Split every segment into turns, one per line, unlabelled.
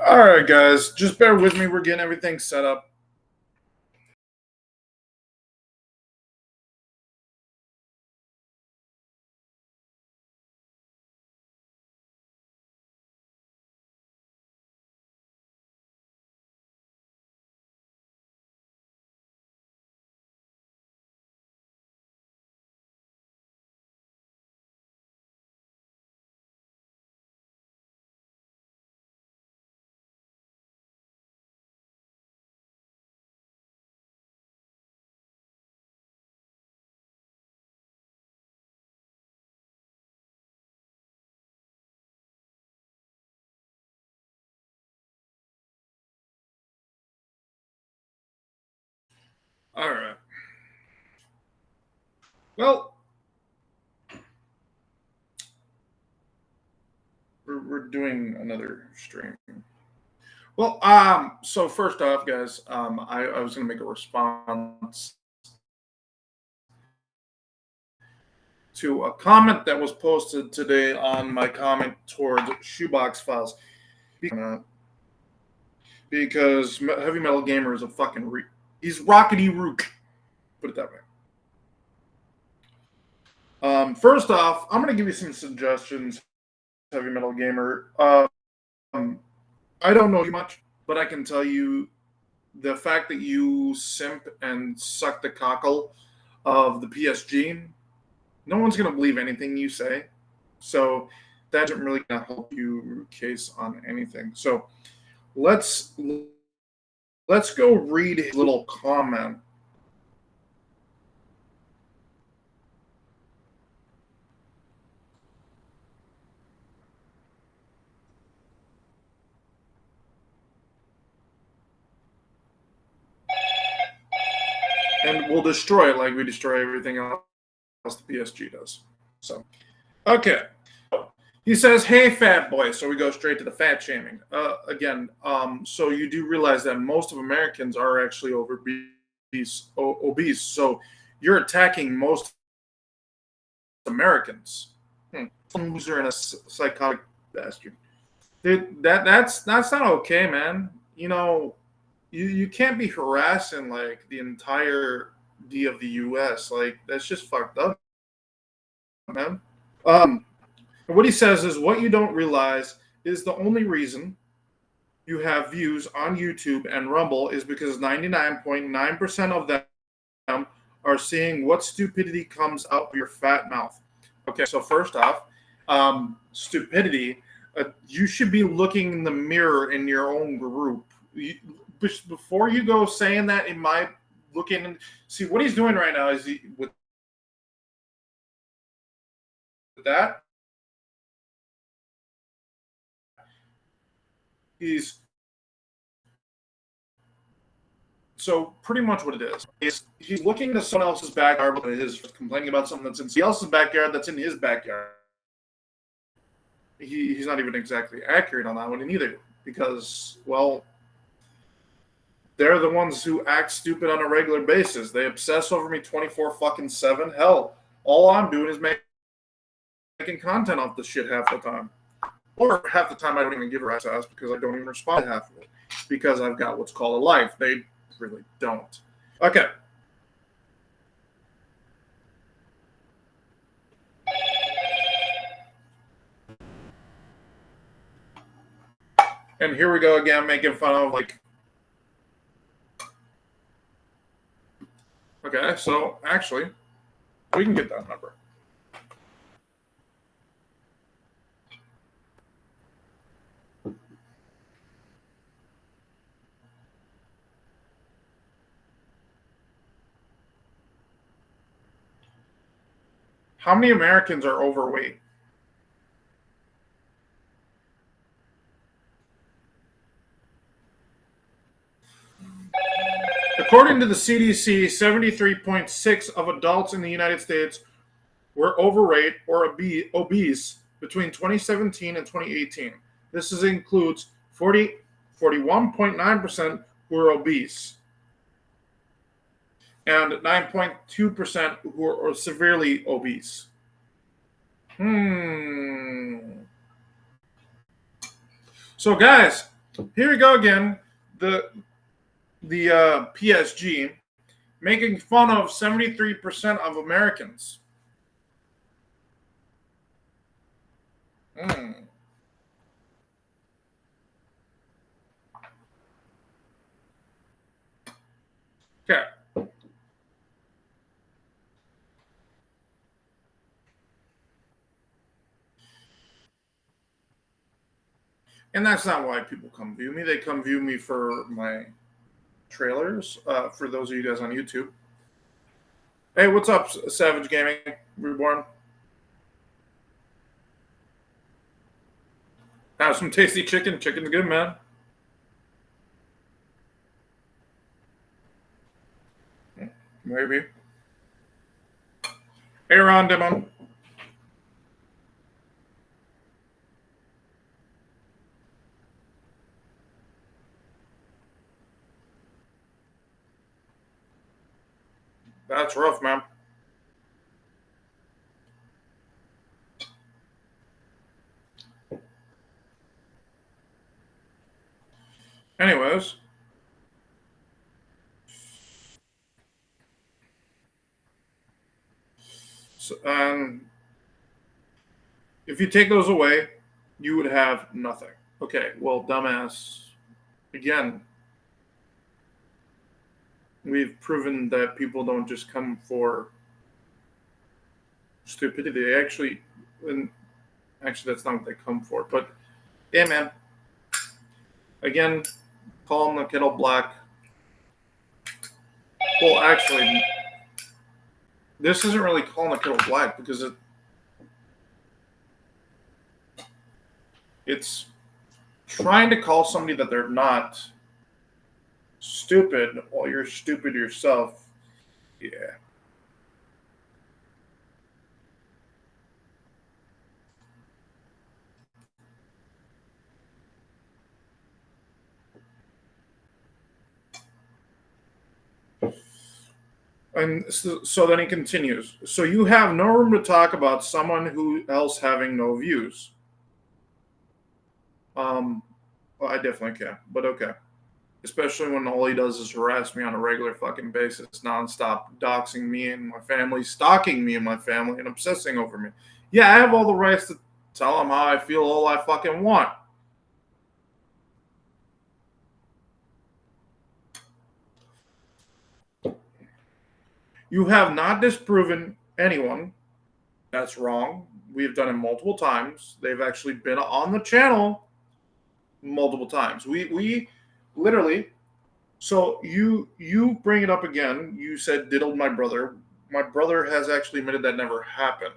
All right, guys, just bear with me. We're getting everything set up. All right. Well, we're doing another stream. Well, so first off, guys, I was gonna make a response to a comment that was posted today on my comment towards Shoebox Files, because Heavy Metal Gamer is a fucking he's rockety rook. Put it that way. First off, I'm gonna give you some suggestions, Heavy Metal Gamer. I don't know you much, but I can tell you the fact that you simp and suck the cockle of the PSG, no one's going to believe anything you say. So that isn't really going to help you case on anything. So let's go read his little comment. And we'll destroy it like we destroy everything else the PSG does. So, okay. He says, "Hey, fat boy." So we go straight to the fat shaming. Again, so you do realize that most of Americans are actually obese. So you're attacking most Americans. Some loser and a psychotic bastard. Dude, that's not okay, man. You know, you can't be harassing like the entire D of the U.S. Like that's just fucked up, man. What he says is what you don't realize is the only reason you have views on YouTube and Rumble is because 99.9% of them are seeing what stupidity comes out of your fat mouth. Okay, so first off, stupidity, you should be looking in the mirror in your own group. Before you go saying that, in my looking, see what he's doing right now is with that, he's so pretty much what it is he's looking into someone else's backyard, complaining about something that's in somebody else's backyard that's in his backyard. He's not even exactly accurate on that one either, because, well, they're the ones who act stupid on a regular basis. They obsess over me 24/7. Hell, all I'm doing is making content off this shit half the time. Or half the time I don't even give a rat's ass because I don't even respond to half of it. Because I've got what's called a life. They really don't. Okay. And here we go again, making fun of, like... Okay, so, actually, we can get that number. How many Americans are overweight? According to the CDC, 73.6% of adults in the United States were overweight or obese between 2017 and 2018. This includes 41.9% who are obese and 9.2% who are severely obese. So, guys, Here we go again. The PSG making fun of 73% of Americans. Mm. Okay. And that's not why people come view me. They come view me for my trailers. For those of you guys on YouTube. Hey, what's up, Savage Gaming Reborn? Have some tasty chicken. Chicken's good, man. Maybe. Hey, Ron Demon. That's rough, man. Anyways. So, if you take those away, you would have nothing. Okay, well, dumbass. Again, we've proven that people don't just come for stupidity. They actually, and actually, that's not what they come for. But yeah, man. Again, call them the kettle black. Well, actually, this isn't really calling the kettle black because it's trying to call somebody that they're not stupid while you're stupid yourself. Yeah. And so then he continues. So you have no room to talk about someone who else having no views. Well, I definitely can, but okay. Especially when all he does is harass me on a regular fucking basis, nonstop, doxing me and my family, stalking me and my family, and obsessing over me. Yeah, I have all the rights to tell him how I feel all I fucking want. You have not disproven anyone. That's wrong. We've done it multiple times. They've actually been on the channel multiple times. We literally. So you bring it up again. You said diddled my brother. My brother has actually admitted that never happened.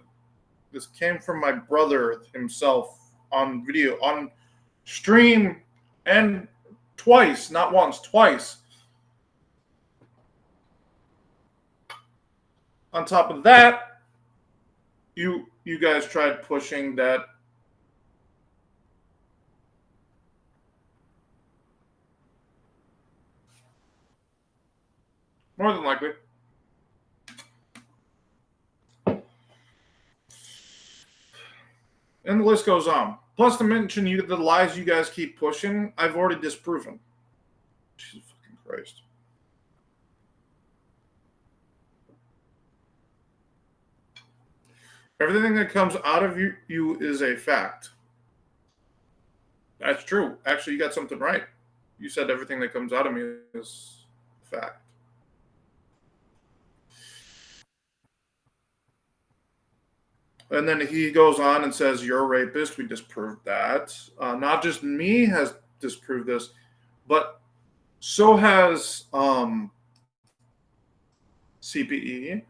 This came from my brother himself on video, on stream, and twice, not once, twice. On top of that, you guys tried pushing that. More than likely. And the list goes on. Plus, to mention you the lies you guys keep pushing, I've already disproven. Jesus fucking Christ. Everything that comes out of you is a fact. That's true. Actually, you got something right. You said everything that comes out of me is a fact. And then he goes on and says, "You're a rapist." We disproved that. Not just me has disproved this, but so has CPE.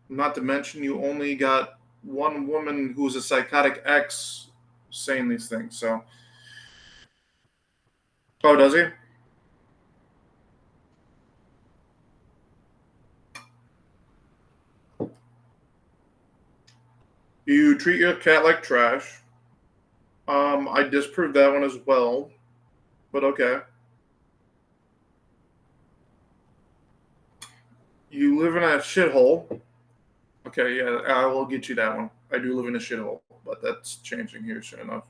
Not to mention, you only got one woman who's a psychotic ex saying these things. So, oh, does he? You treat your cat like trash. I disproved that one as well, but okay. You live in a shithole. Okay, yeah, I will get you that one. I do live in a shithole, but that's changing here soon enough.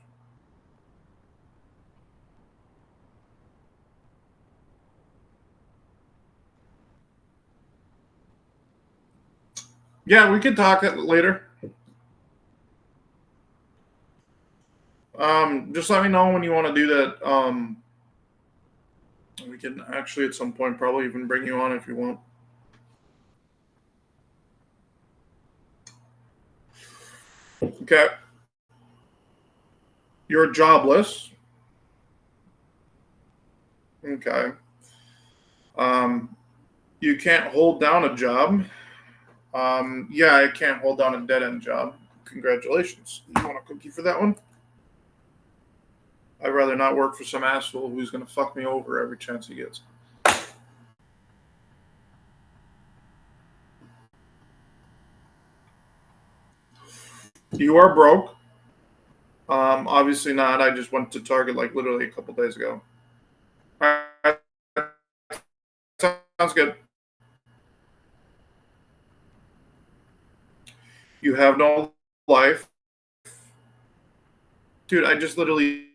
Yeah, we can talk later. Just let me know when you want to do that. We can actually at some point probably even bring you on if you want. Okay. You're jobless. Okay. Um, you can't hold down a job. Yeah, I can't hold down a dead end job. Congratulations. You want a cookie for that one? I'd rather not work for some asshole who's going to fuck me over every chance he gets. You are broke. Obviously not. I just went to Target like literally a couple days ago. All right. Sounds good. You have no life. Dude, I just literally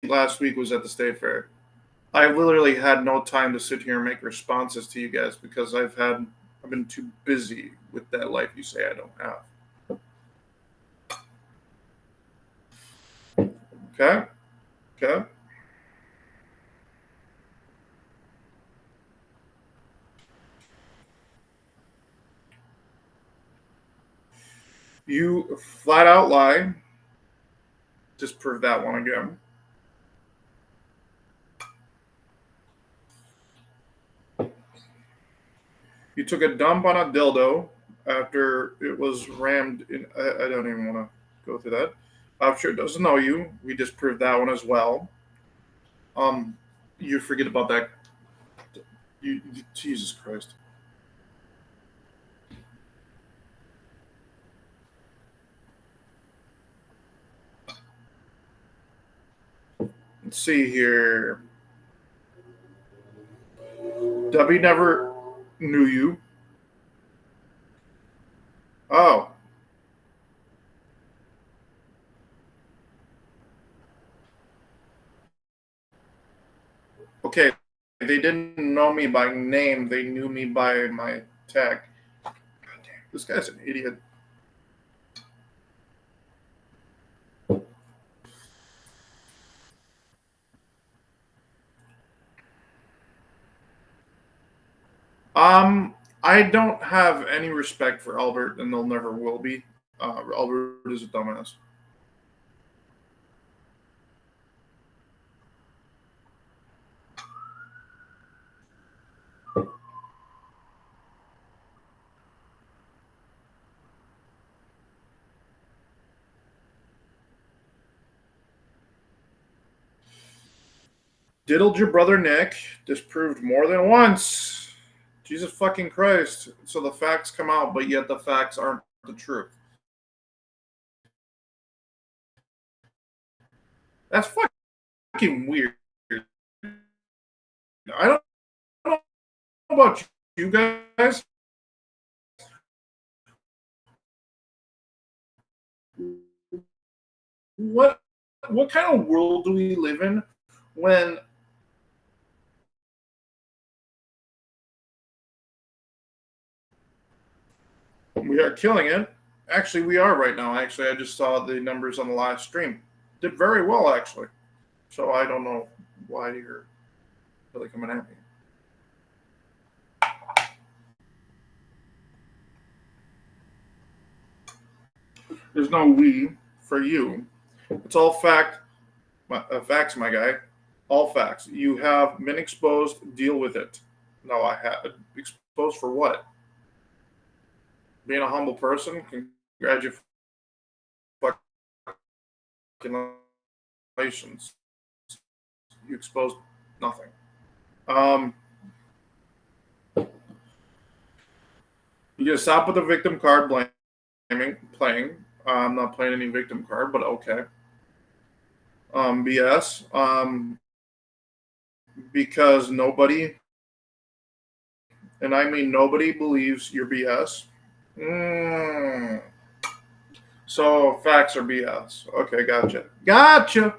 last week was at the state fair. I literally had no time to sit here and make responses to you guys because I've been too busy with that life you say I don't have. Okay? Okay? You flat out lie. Just prove that one again. You took a dump on a dildo after it was rammed in. I don't even want to go through that. I'm sure it doesn't know you. We just proved that one as well. Um, you forget about that. Jesus Christ. Let's see here. Debbie never knew you. Oh, okay. They didn't know me by name. They knew me by my tag. God damn, this guy's an idiot. Um, I don't have any respect for Albert, and there never will be. Albert is a dumbass. Diddled your brother Nick. Disproved more than once. Jesus fucking Christ. So the facts come out, but yet the facts aren't the truth. That's fucking weird. I don't know about you guys. What what kind of world do we live in when we are killing it? Actually, we are right now. Actually, I just saw the numbers on the live stream. Did very well, actually. So I don't know why you're really coming at me. There's no we for you. It's all facts, my guy. All facts. You have been exposed. Deal with it. No, I have exposed for what? Being a humble person. Congratulations. You exposed nothing. Um, you gotta stop with the victim card playing. I'm not playing any victim card, but okay. BS. Because nobody, and I mean nobody, believes your BS. Mm. So facts are BS. Okay, gotcha. Gotcha.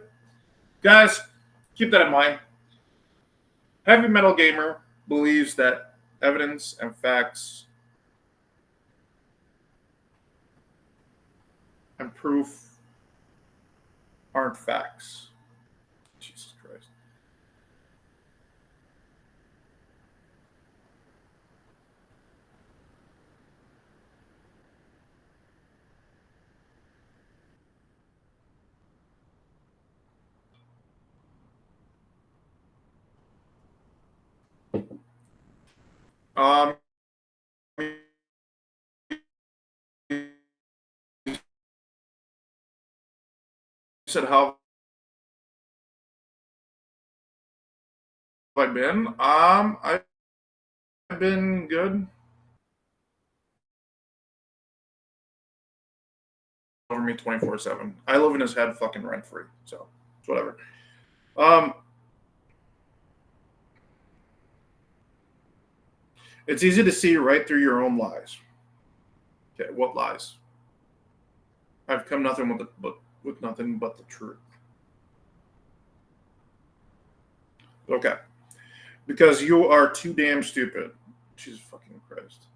Guys, keep that in mind. Heavy Metal Gamer believes that evidence and facts and proof aren't facts. Jesus Christ. Um, you said how have I been? I've been good. Over me 24/7. I live in his head, fucking rent free. So it's whatever. Um, it's easy to see right through your own lies. Okay, what lies? I've come nothing with nothing but the truth. Okay, because you are too damn stupid. Jesus fucking Christ.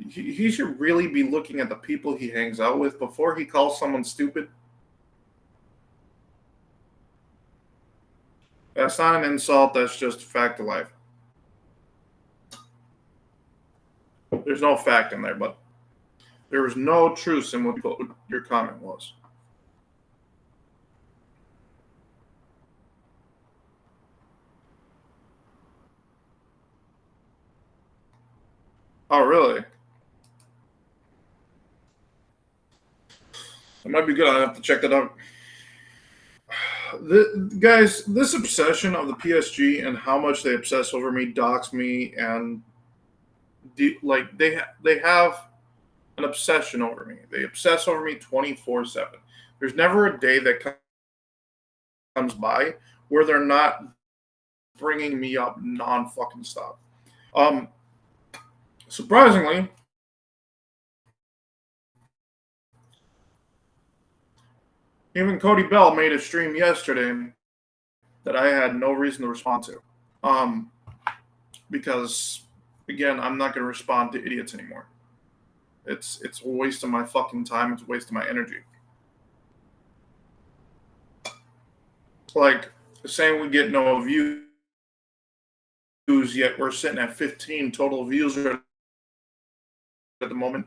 He should really be looking at the people he hangs out with before he calls someone stupid. That's not an insult. That's just a fact of life. There's no fact in there, but there was no truth in what your comment was. Oh, really? That might be good. I have to check that out. Guys, this obsession of the PSG and how much they obsess over me, dox me, and like they have an obsession over me. They obsess over me 24/7. There's never a day that comes by where they're not bringing me up non fucking stop. Um, surprisingly, even Cody Bell made a stream yesterday that I had no reason to respond to. Um, because again, I'm not going to respond to idiots anymore. It's a waste of my fucking time. It's a waste of my energy. Like saying we get no views, yet we're sitting at 15 total views at the moment.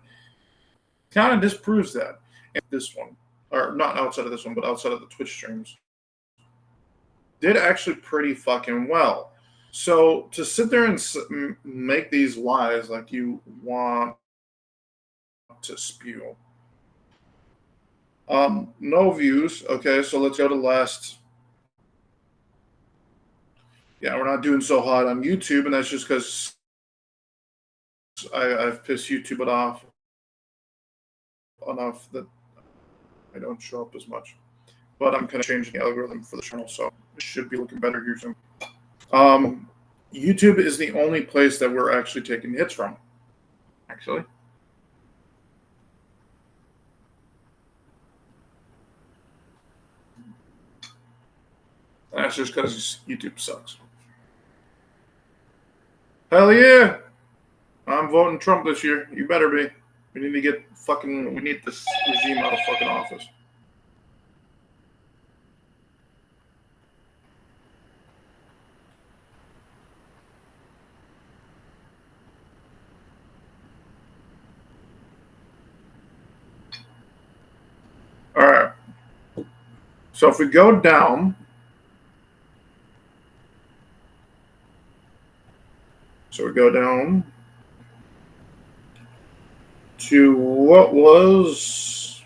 Kind of disproves that. And this one, or not outside of this one, but outside of the Twitch streams, did actually pretty fucking well. So to sit there and make these lies like you want to spew. No views. Okay, so let's go to last. Yeah, we're not doing so hot on YouTube, and that's just because I've pissed YouTube off enough that I don't show up as much. But I'm kind of changing the algorithm for the channel, so it should be looking better here soon. YouTube is the only place that we're actually taking hits from, actually. That's just because YouTube sucks. Hell yeah! I'm voting Trump this year. You better be. We need to get fucking. We need this regime out of fucking office. All right. So if we go down. So we go down to what was.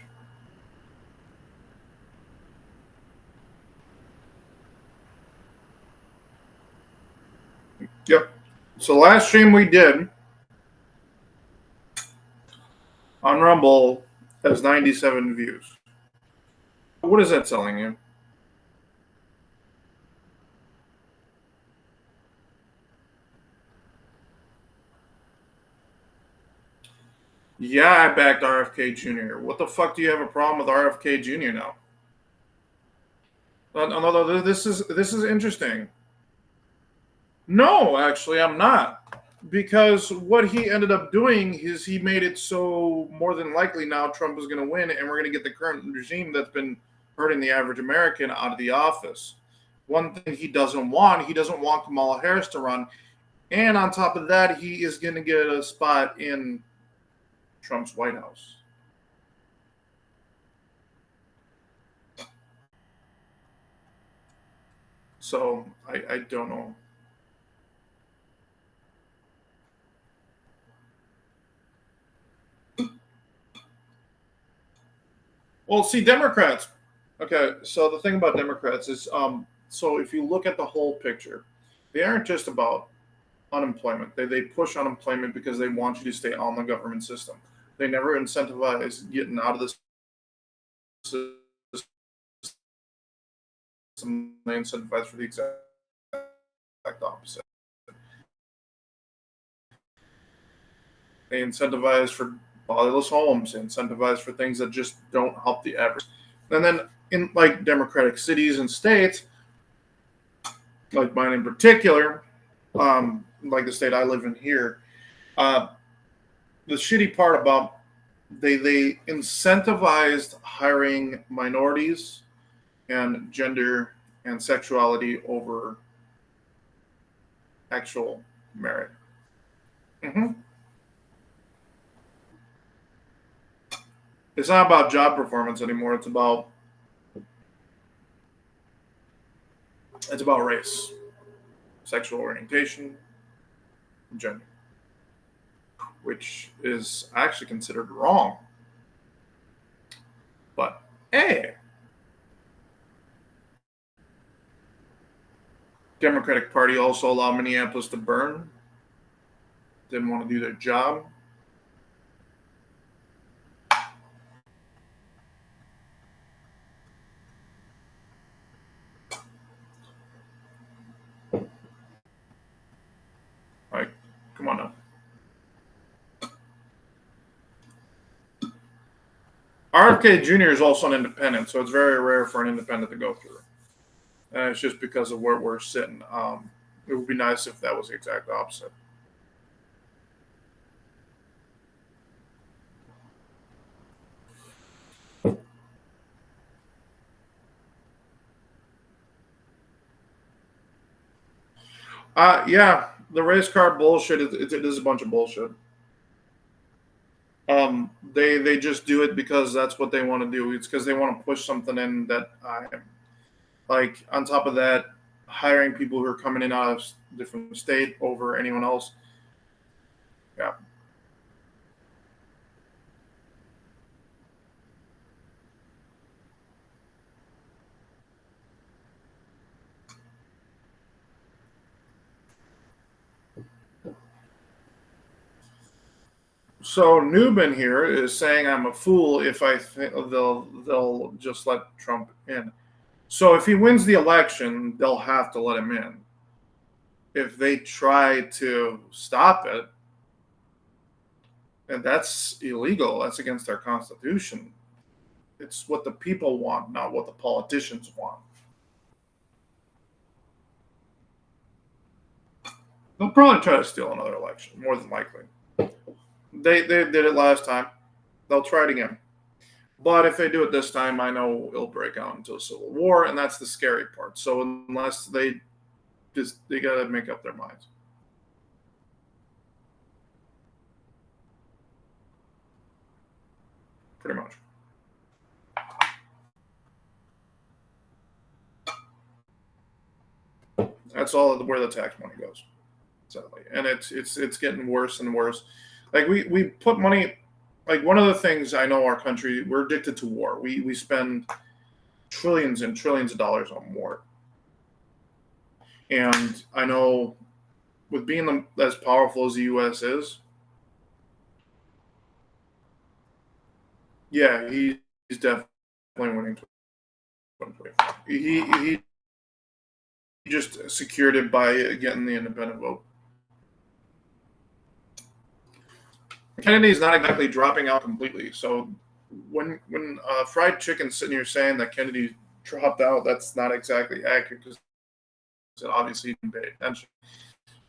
Yep. So last stream we did on Rumble has 97 views. What is that telling you? Yeah, I backed RFK Jr. What the fuck do you have a problem with RFK Jr. now? No, this is interesting. No, actually, I'm not. because what he ended up doing is he made it so more than likely now Trump is going to win, and we're going to get the current regime that's been hurting the average American out of the office. One thing he doesn't want Kamala Harris to run, and on top of that, he is going to get a spot in Trump's White House. So I don't know. Well, see, Democrats. Okay, so the thing about Democrats is, so if you look at the whole picture, they aren't just about unemployment. They push unemployment because they want you to stay on the government system. They never incentivize getting out of the system. They incentivize for the exact opposite. They incentivize for fatherless homes. They incentivize for things that just don't help the average. And then in like democratic cities and states, like mine in particular, like the state I live in here, uh, the shitty part about they incentivized hiring minorities and gender and sexuality over actual merit. Mm-hmm. It's not about job performance anymore. It's about race, sexual orientation, and gender, which is actually considered wrong. But hey, Democratic Party also allowed Minneapolis to burn. Didn't want to do their job. Like, come on now. RFK Jr. is also an independent, so it's very rare for an independent to go through. And it's just because of where we're sitting. It would be nice if that was the exact opposite. Yeah, the race car bullshit. It is a bunch of bullshit. They just do it because that's what they want to do. It's because they want to push something in that like on top of that, hiring people who are coming in out of different state over anyone else. Yeah. So Newman here is saying I'm a fool if I think they'll just let Trump in. So if he wins the election, they'll have to let him in. If they try to stop it, and that's illegal, that's against our constitution. It's what the people want, not what the politicians want. They'll probably try to steal another election, more than likely. They did it last time. They'll try it again. But if they do it this time, I know it'll break out into a civil war, and that's the scary part. So unless they gotta make up their minds. Pretty much. That's all where the tax money goes, sadly, and it's getting worse and worse. Like we put money. Like one of the things I know, our country, we're addicted to war. We spend trillions and trillions of dollars on war, and I know with being as powerful as the U.S. is, yeah, he's definitely winning 2024. He just secured it by getting the independent vote. Kennedy's not exactly dropping out completely. So when Fried Chicken's sitting here saying that Kennedy dropped out, that's not exactly accurate because obviously he didn't pay attention.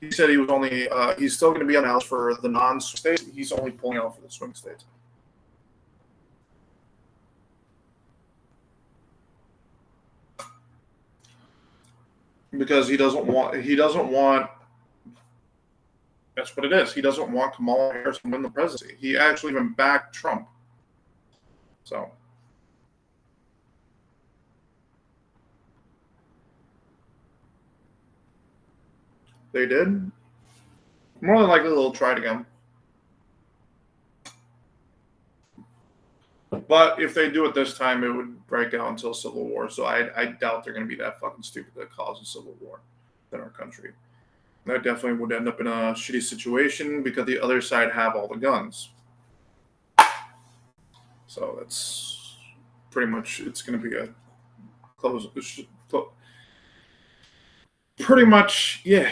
he said he was only he's still going to be on the house for the non-swing states. He's only pulling out for the swing states. Because he doesn't want that's what it is. He doesn't want Kamala Harris to win the presidency. He actually even backed Trump. So they did. More than likely they'll try it again. But if they do it this time, it would break out into a civil war. So I doubt they're going to be that fucking stupid to cause a civil war in our country. That definitely would end up in a shitty situation because the other side have all the guns. So that's pretty much, it's going to be a close. Pretty much, yeah.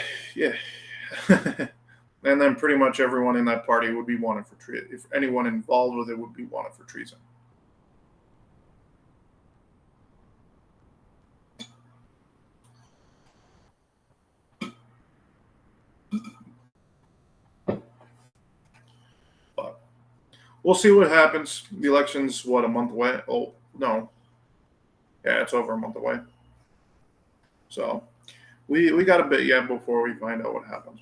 And then pretty much everyone in that party would be wanted for treason. If anyone involved with it would be wanted for treason. But we'll see what happens. The election's, what, a month away? Oh, no. Yeah, it's over a month away. So we got a bit yet before we find out what happens.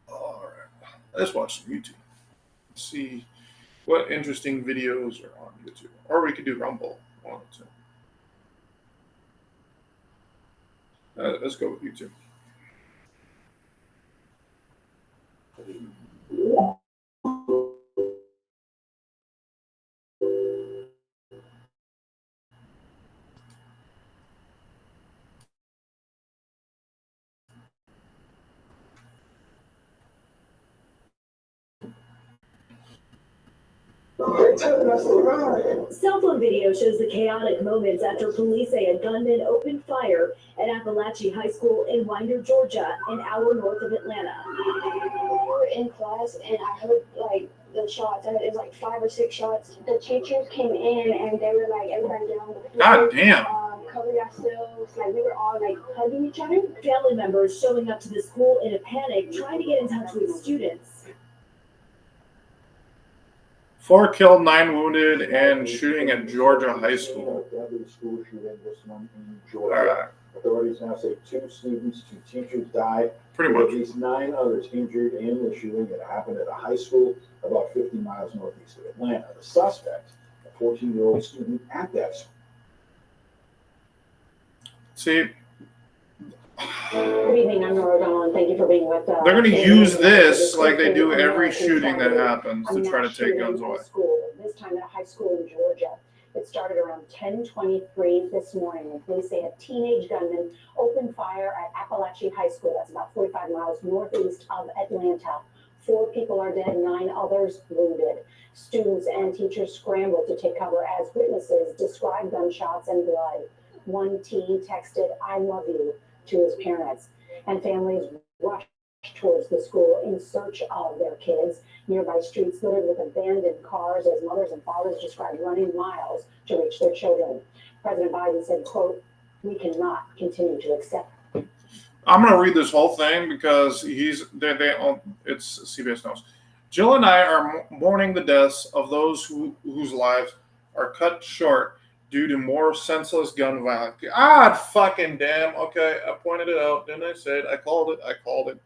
All right. Let's watch some YouTube. Let's see what interesting videos are on YouTube. Or we could do Rumble. One or two. Let's go with YouTube.
Cell phone video shows the chaotic moments after police say a gunman opened fire at Appalachia High School in Winder, Georgia, an hour north of Atlanta.
We were in class and I heard like the shots, and it was like 5 or 6 shots. The teachers came in and they were like, everybody get on the floor.
God damn.
Cover ourselves. Like we were all like hugging each other.
Family members showing up to the school in a panic, trying to get in touch with students.
4 killed, 9 wounded, and shooting at Georgia High School.
School shooting, this one in Georgia. Authorities now say 2 students, 2 teachers died.
Pretty much.
At least 9 others injured in the shooting that happened at a high school about 50 miles northeast of Atlanta. The suspect, a 14-year-old student at that school.
See,
Good evening, I'm Nora Dawn. Thank you for being with us.
they're going to use this like they do every shooting that happens to try to take guns away.
This time at a high school in Georgia. It started around 10:23 this morning. And police say a teenage gunman opened fire at Appalachia High School. That's about 45 miles northeast of Atlanta. 4 people are dead, 9 others wounded. Students and teachers scrambled to take cover as witnesses described gunshots and blood. One teen texted, "I love you," to his parents, and families rushed towards the school in search of their kids. Nearby streets littered with abandoned cars as mothers and fathers described running miles to reach their children. President Biden said, quote, "We cannot continue to accept."
I'm going to read this whole thing because it's CBS News. Jill and I are mourning the deaths of those whose lives are cut short due to more senseless gun violence. God fucking damn. Okay, I pointed it out. Didn't I say it? I called it.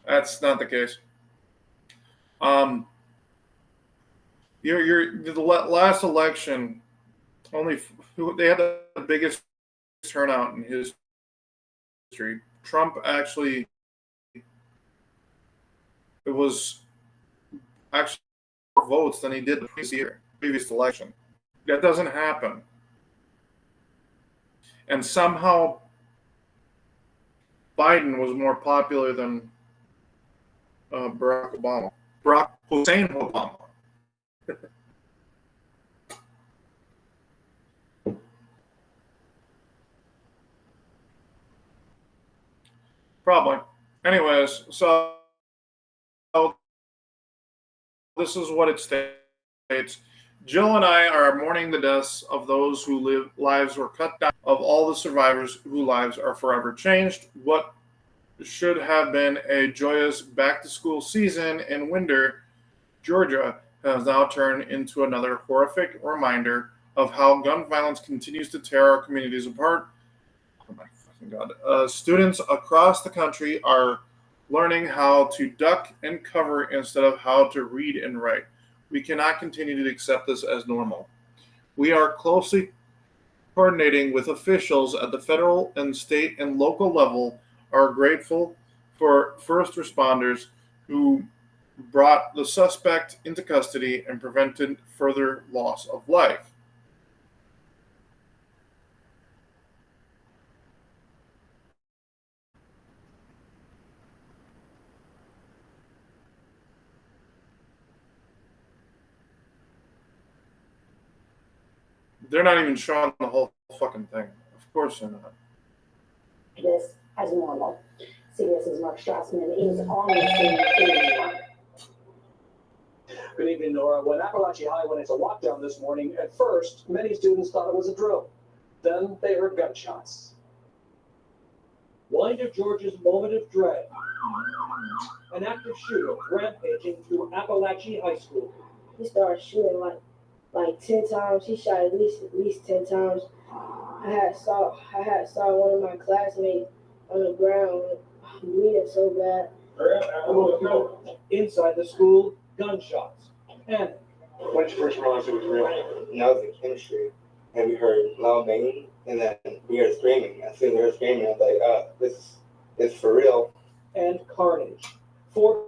That's not the case. The last election, they had the biggest turnout in history. Trump actually, it was actually more votes than he did the previous election. That doesn't happen. And somehow Biden was more popular than Barack Hussein Obama. Probably. Anyways, so this is what it states. Jill and I are mourning the deaths of those whose lives were cut down, of all the survivors whose lives are forever changed. What should have been a joyous back to school season in Winder, Georgia, has now turned into another horrific reminder of how gun violence continues to tear our communities apart. Oh my fucking god. Students across the country are learning how to duck and cover instead of how to read and write. We cannot continue to accept this as normal. We are closely coordinating with officials at the federal and state and local level, are grateful for first responders who brought the suspect into custody and prevented further loss of life. They're not even showing the whole fucking thing. Of course they're not.
This as normal. CBS's Mark Strassman is on the scene.
Good evening, Nora. When Appalachia High went into lockdown this morning, at first, many students thought it was a drill. Then they heard gunshots.
Winder, Georgia's moment of dread. An active shooter rampaging through Appalachia High School.
He started shooting like 10 times. He shot at least 10 times. I had saw one of my classmates on the ground bleeding so bad.
Inside the school, gunshots. Panic.
When did you first realize it was real? And that was in chemistry. And we heard loud banging, and then we heard screaming. As soon as we heard screaming, I was like, this is for real.
And carnage. 4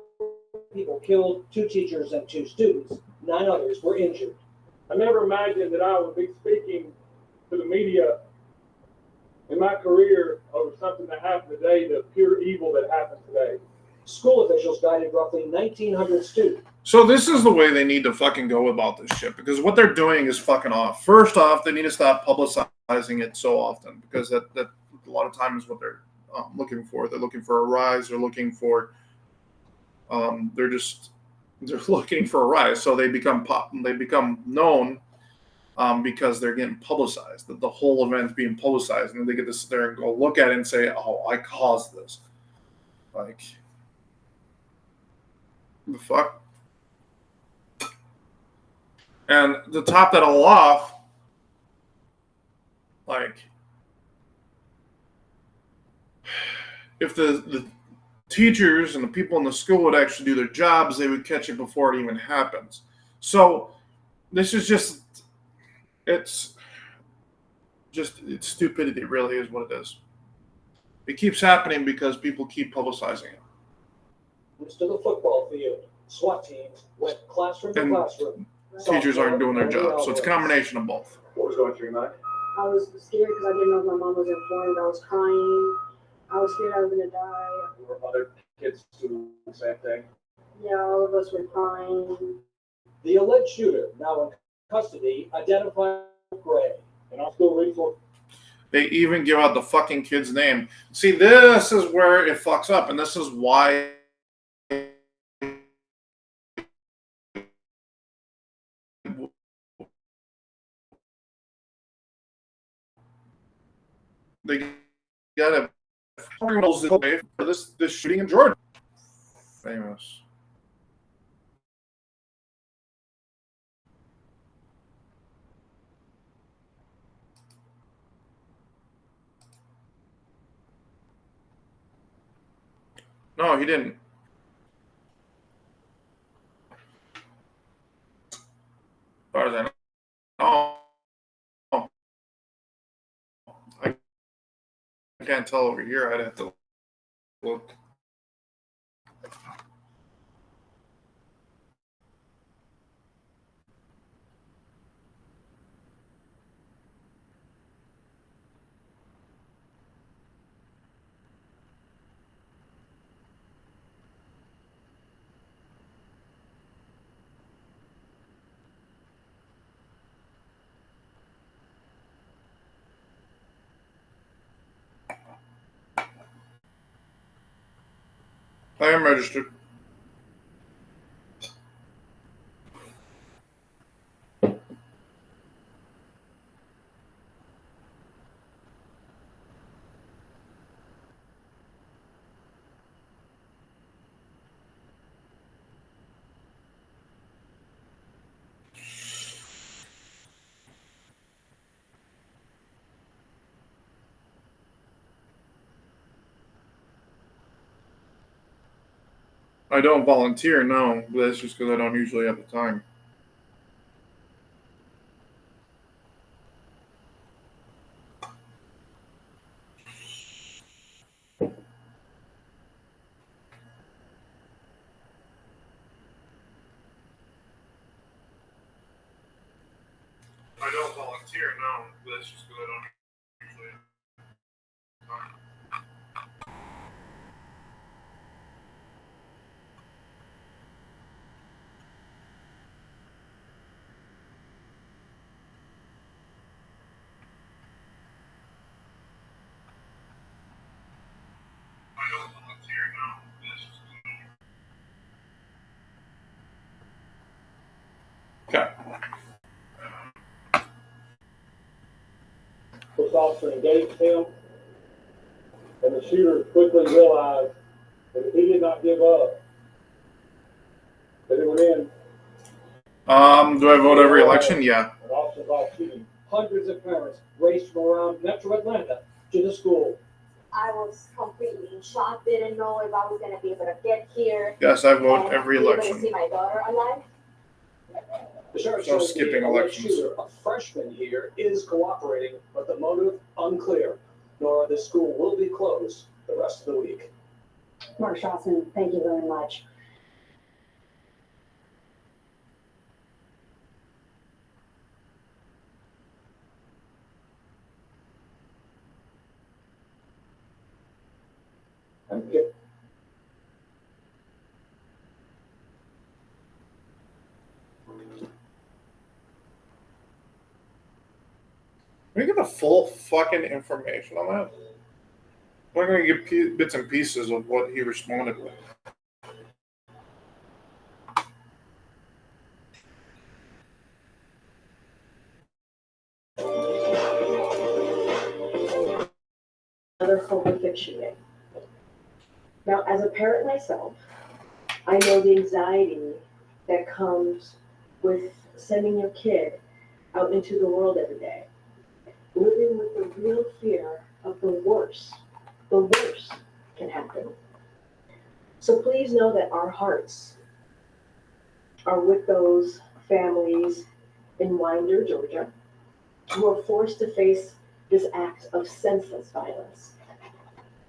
people killed, 2 teachers and 2 students. 9 others were injured.
I never imagined that I would be speaking to the media in my career over something that happened today, the pure evil that happened today.
School officials guided roughly 1,900 students.
So this is the way they need to fucking go about this shit, because what they're doing is fucking off. First off, they need to stop publicizing it so often, because that a lot of times what they're looking for. They're looking for a rise. They're looking for they're looking for a rise. So they become known because they're getting publicized. That the whole event's being publicized, and then they get to sit there and go look at it and say, "Oh, I caused this." Like, the fuck. And to top that all off, like, if the teachers and the people in the school would actually do their jobs, they would catch it before it even happens. So this is just, it's stupidity, really, is what it is. It keeps happening because people keep publicizing it.
To the football field, SWAT teams went classroom to classroom.
Teachers aren't doing their job, so it's a combination of both.
What was going through your mind?
I was scared because I didn't know if my mom was informed. I was crying. I was scared I was gonna die.
Were other kids doing the same thing?
Yeah, all of us were crying.
The alleged shooter, now in custody, identified Gray.
And our school resource.
They even give out the fucking kid's name. See, this is where it fucks up, and this is why they got a for this shooting in Georgia. Famous. No, he didn't. As far as I know. I can't tell over here. I'd have to look. I am registered. I don't volunteer, no, but that's just because I don't usually have the time. I don't volunteer, no, but that's just because I don't usually have the time. I don't volunteer, no, but that's just because I don't. Okay.
Police officer engaged him, and the shooter quickly realized that if he did not give up, that it would end.
Do I vote every election? Yeah.
An officer involved shooting.
Hundreds of parents raced from around Metro Atlanta to the school.
I was completely in shock, didn't know if I was gonna be able to get here.
Yes, I vote
and
every
be able to
election.
see my daughter alive.
The sheriff
So
says
skipping
the alleged
elections.
shooter, a freshman here, is cooperating, but the motive unclear. Nor the school will be closed the rest of the week.
Mark Schrossen, thank you very much.
And get
Can we get the full fucking information on that? We're going to get bits and pieces of what he responded with.
Another horrific shooting. Now, as a parent myself, I know the anxiety that comes with sending your kid out into the world every day, living with the real fear of the worst can happen. So please know that our hearts are with those families in Winder, Georgia, who are forced to face this act of senseless violence.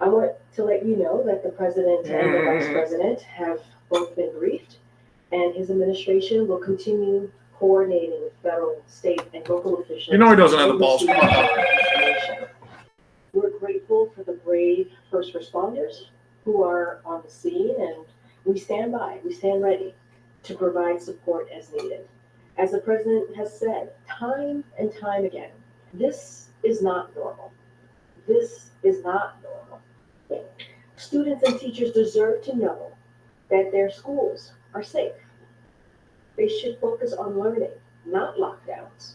I want to let you know that the president and the vice president have both been briefed, and his administration will continue coordinating with federal, state, and local officials.
You know he doesn't have the balls. Come on now.
We're grateful for the brave first responders who are on the scene, and we stand ready to provide support as needed. As the president has said time and time again, this is not normal. This is not normal. Students and teachers deserve to know that their schools are safe. They should focus on learning, not lockdowns.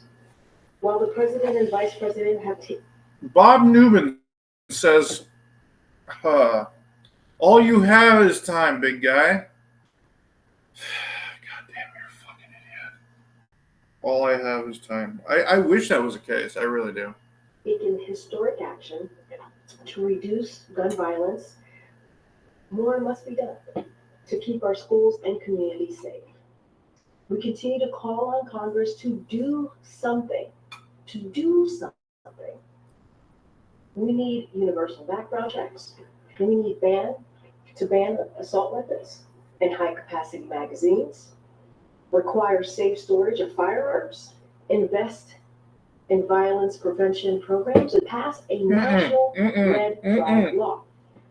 While the president and vice president have
Bob Newman says, all you have is time, big guy. God damn, you're a fucking idiot. All I have is time. I wish that was the case. I really do.
taken historic action to reduce gun violence, more must be done to keep our schools and communities safe. We continue to call on Congress to do something. We need universal background checks. We need ban assault weapons and high-capacity magazines, require safe storage of firearms, invest in violence prevention programs, and pass a national red flag law.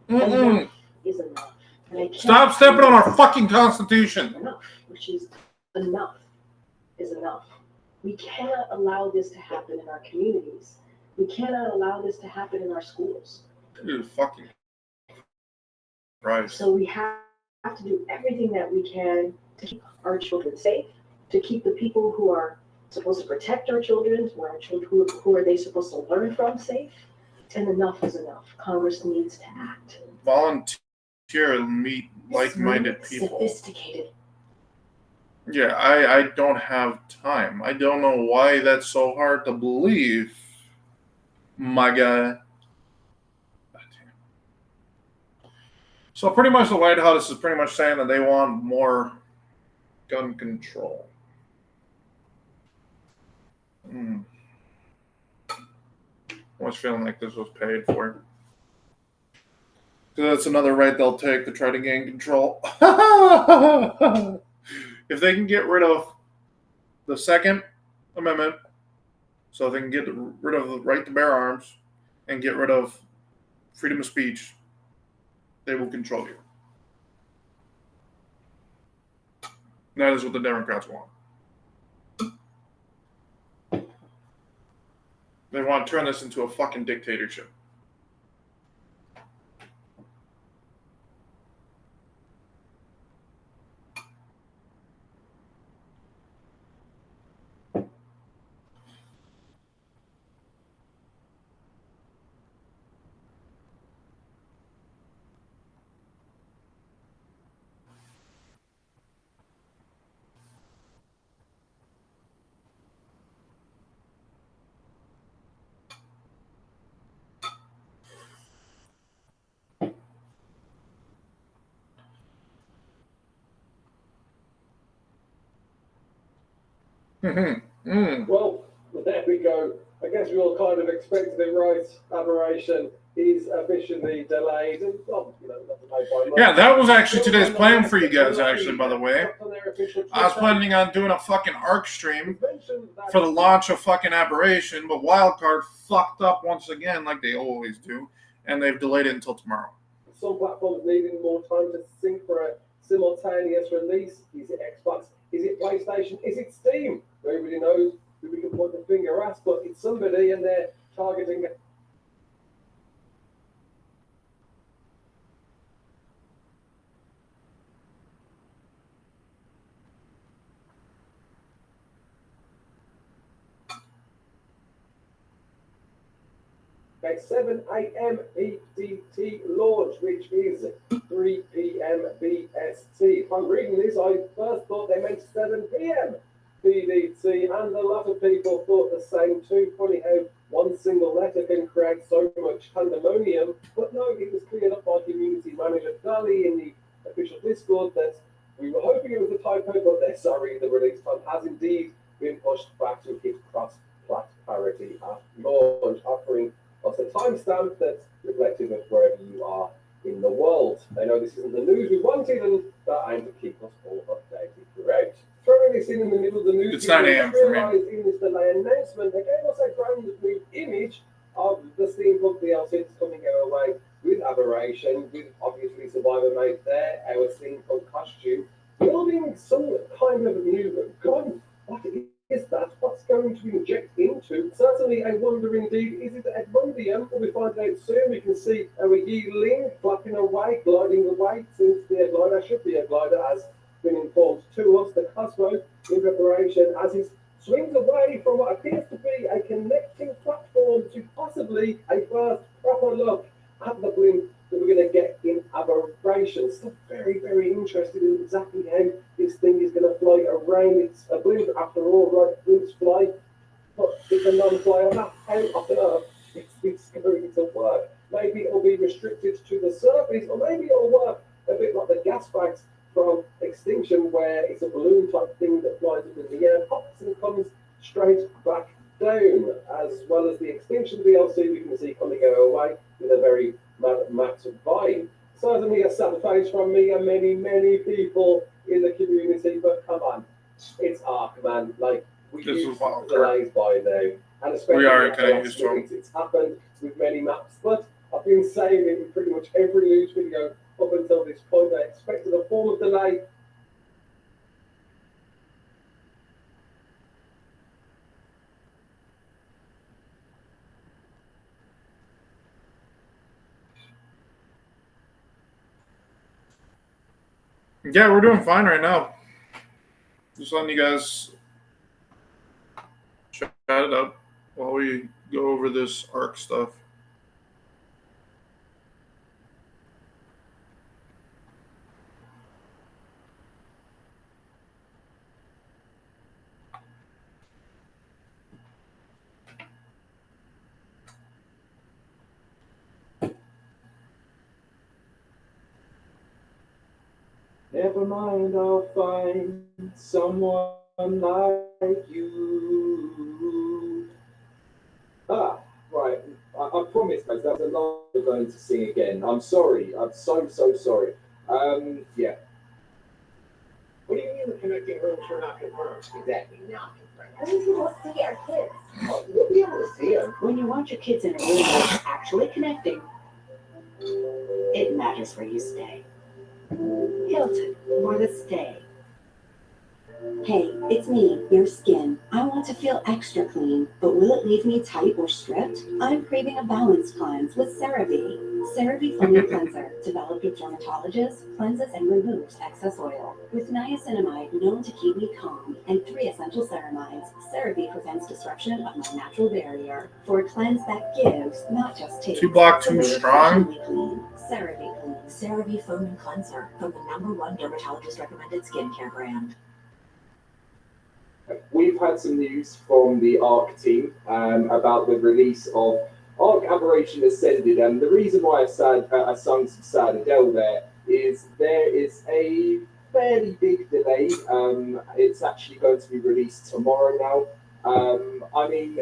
Enough is enough. And I can't
Stop stepping on our fucking Constitution.
enough, which is enough is enough. We cannot allow this to happen in our communities. We cannot allow this to happen in our schools.
Dude, fucking Christ.
So we have have to do everything that we can to keep our children safe, to keep the people who are supposed to protect our children, who are they supposed to learn from safe. And enough is enough. Congress needs to act.
Volunteer and meet like-minded people.
Sophisticated.
Yeah, I don't have time. I don't know why that's so hard to believe, my guy. So pretty much the White House is pretty much saying that they want more gun control. I was feeling like this was paid for. Because that's another right they'll take to try to gain control. If they can get rid of the Second Amendment, so they can get rid of the right to bear arms and get rid of freedom of speech, they will control you. That is what the Democrats want. They want to turn this into a fucking dictatorship.
Well, there we go. I guess we all kind of expected it, right? Aberration is officially delayed. And, well, not delayed by much.
Yeah, that was actually today's plan for you guys, actually, by the way. I was planning on doing a fucking ARC stream for the launch of fucking Aberration, but Wildcard fucked up once again, like they always do, and they've delayed it until tomorrow.
Some platforms needing more time to sync for a simultaneous release. Is it Xbox? Is it PlayStation? Is it Steam? Nobody knows who we can point the finger at, but it's somebody and they're targeting. A 7 a.m. PDT launch, which is 3 p.m. BST. If I'm reading this, I first thought they meant 7 p.m. PDT, and a lot of people thought the same too. Funny how one single letter can create so much pandemonium, but no, it was cleared up by community manager Dali in the official Discord that we were hoping it was a typo, but they're sorry, the release time has indeed been pushed back to hit cross-plat parity at launch, offering us a timestamp that's reflective of wherever you are in the world. I know this isn't the news we wanted, and that aims to keep us all updated throughout. Throwing this in the middle of the news,
it's 9 a.m. for me.
In this delay announcement, they gave us a brand new image of the steampunk DLC that's coming our way with Aberration, with obviously Survivor made there, our steampunk costume, building some kind of new gun. What is that? What's going to inject into? Certainly I wonder indeed, is it Edmundium? We'll be finding out soon. We can see our Yeeling flapping away, gliding away. Seems to be a glider, should be a glider, as been informed to us. The Cosmo in preparation as it swings away from what appears to be a connecting platform to possibly a first proper look at the blimp that we're going to get in Aberration. So very, very interested in exactly how this thing is going to fly around. It's a blimp after all, right? Blimps fly, but it's a non-flyer. How on earth it's going to work? Maybe it'll be restricted to the surface, or maybe it'll work a bit like the gas bags from Extinction, where it's a balloon type thing that flies up in the air, pops and comes straight back down. As well as the Extinction DLC we can see coming our way with a very Mad Max vibe. Certainly a sad face from me and many, many people in the community, but come on, it's Ark, man. Like, we use delays by now, and especially
we are getting used to it.
It's happened with many maps, but I've been saying it in pretty much every news video up until this point. I expected a form of delay.
Yeah, we're doing fine right now. Just letting you guys chat it up while we go over this ARC stuff.
Never mind, I'll find someone like you. Ah, right. I promise, guys, that was a lot we're going to sing again. I'm sorry. I'm so sorry. Yeah.
What do you mean the connecting rooms were not confirmed?
Exactly, not confirmed. How many people see our kids?
Oh, you'll be able to see them.
When you want your kids in a room that's actually connecting, it matters where you stay. Hilton, for the stay. Hey, it's me, your skin. I want to feel extra clean, but will it leave me tight or stripped? I'm craving a balanced cleanse with CeraVe. CeraVe Foaming Cleanser, developed with dermatologists, cleanses and removes excess oil. With niacinamide known to keep me calm and 3 essential ceramides, CeraVe prevents disruption of my natural barrier for a cleanse that gives, not just takes.
2 block too strong.
Clean. CeraVe Clean. CeraVe Foaming Cleanser from the #1 dermatologist recommended skincare brand.
We've had some news from the ARC team about the release of ARC Aberration Ascended, and the reason why I sung some sad Adele there is a fairly big delay. It's actually going to be released tomorrow now. I mean,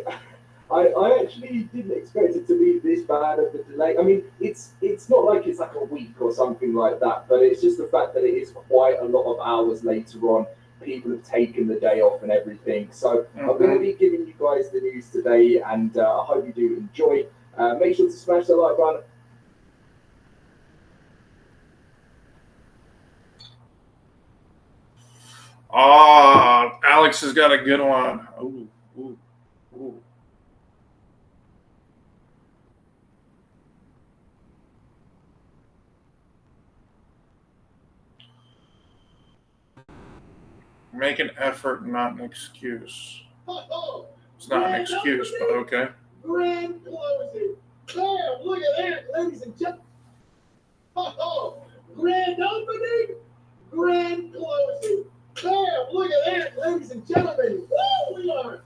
I actually didn't expect it to be this bad of a delay. I mean, it's not like it's like a week or something like that, but it's just the fact that it is quite a lot of hours later on. People have taken the day off and everything. So I'm going to be giving you guys the news today, and I hope you do enjoy. Make sure to smash the like button.
Alex has got a good one. Ooh. Make an effort, not an excuse. It's not an excuse, but okay.
Grand closing. Bam! Look at that, ladies and gentlemen. Grand opening. Grand closing. Bam! Look at that, ladies and gentlemen. Woo! We are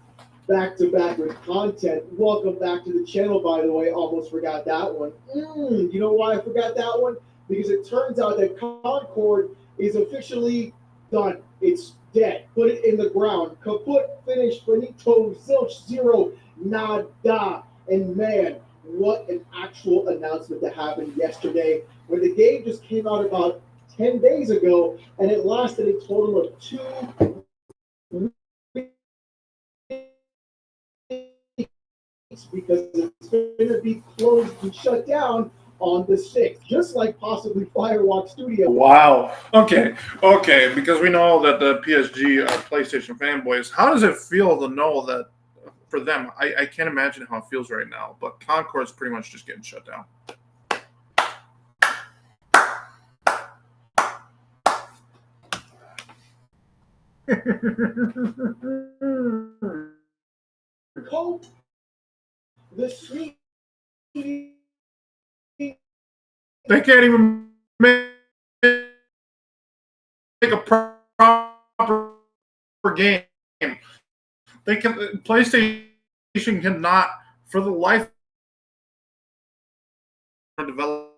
back to back with content. Welcome back to the channel, by the way. Almost forgot that one. You know why I forgot that one? Because it turns out that Concord is officially done. It's dead. Put it in the ground. Kaput, finished, finito, zilch, zero, nada. And man, what an actual announcement that happened yesterday when the game just came out about 10 days ago, and it lasted a total of 2 weeks because it's going to be closed and shut down on the 6th, just like possibly Firewalk Studio.
Wow. Okay. Because we know that the PSG PlayStation fanboys. How does it feel to know that for them? I can't imagine how it feels right now. But Concord's pretty much just getting shut down.
Cope the sweet.
They can't even make a proper game. PlayStation cannot, for the life of develop